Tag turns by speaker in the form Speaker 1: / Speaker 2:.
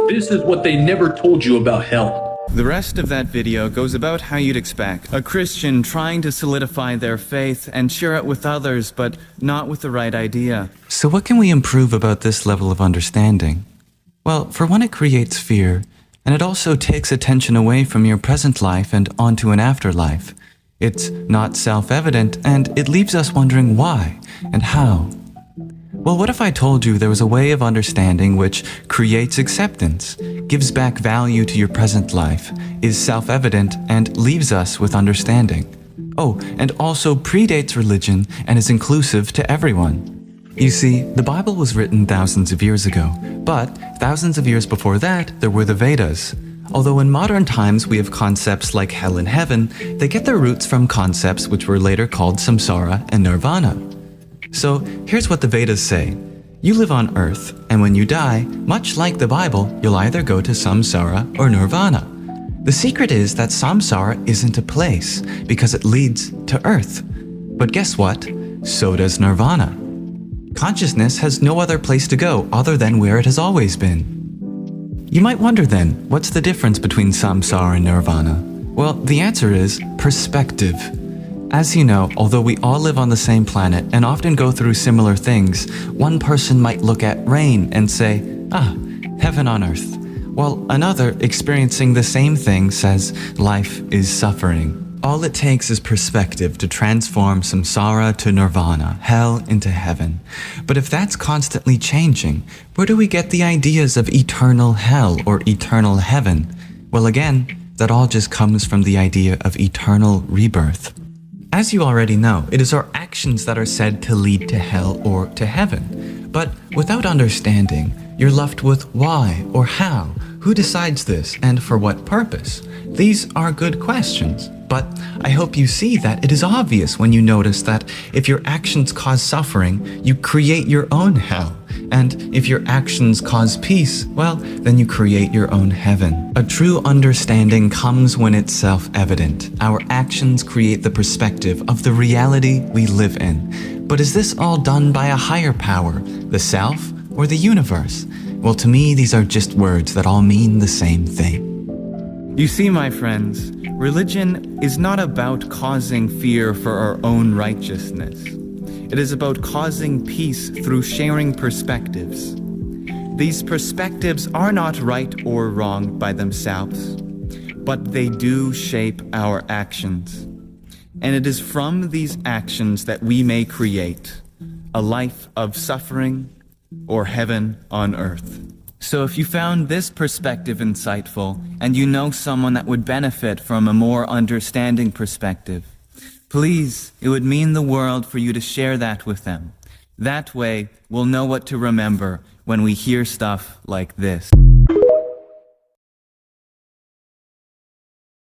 Speaker 1: This is what they never told you about hell.
Speaker 2: The rest of that video goes about how you'd expect. A Christian trying to solidify their faith and share it with others, but not with the right idea.
Speaker 3: So what can we improve about this level of understanding? Well, for one, it creates fear, and it also takes attention away from your present life and onto an afterlife. It's not self-evident, and it leaves us wondering why and how. Well, what if I told you there was a way of understanding which creates acceptance, gives back value to your present life, is self-evident, and leaves us with understanding? Oh, and also predates religion and is inclusive to everyone. You see, the Bible was written thousands of years ago, but thousands of years before that, there were the Vedas. Although in modern times we have concepts like hell and heaven, they get their roots from concepts which were later called samsara and nirvana. So here's what the Vedas say. You live on earth, and when you die, much like the Bible, you'll either go to samsara or nirvana. The secret is that samsara isn't a place, because it leads to earth. But guess what? So does nirvana. Consciousness has no other place to go other than where it has always been. You might wonder then, what's the difference between samsara and nirvana? Well, the answer is perspective. As you know, although we all live on the same planet and often go through similar things, one person might look at rain and say, "Ah, heaven on earth," while another experiencing the same thing says, "Life is suffering." All it takes is perspective to transform samsara to nirvana, hell into heaven. But if that's constantly changing, where do we get the ideas of eternal hell or eternal heaven? Well, again, that all just comes from the idea of eternal rebirth. As you already know, it is our actions that are said to lead to hell or to heaven. But without understanding, you're left with why or how, who decides this, and for what purpose? These are good questions, but I hope you see that it is obvious when you notice that if your actions cause suffering, you create your own hell. And if your actions cause peace, well, then you create your own heaven. A true understanding comes when it's self-evident. Our actions create the perspective of the reality we live in. But is this all done by a higher power, the self or the universe? Well, to me, these are just words that all mean the same thing.
Speaker 2: You see, my friends, religion is not about causing fear for our own righteousness. It is about causing peace through sharing perspectives. These perspectives are not right or wrong by themselves, but they do shape our actions. And it is from these actions that we may create a life of suffering or heaven on earth. So if you found this perspective insightful, and you know someone that would benefit from a more understanding perspective, please, it would mean the world for you to share that with them. That way, we'll know what to remember when we hear stuff like this.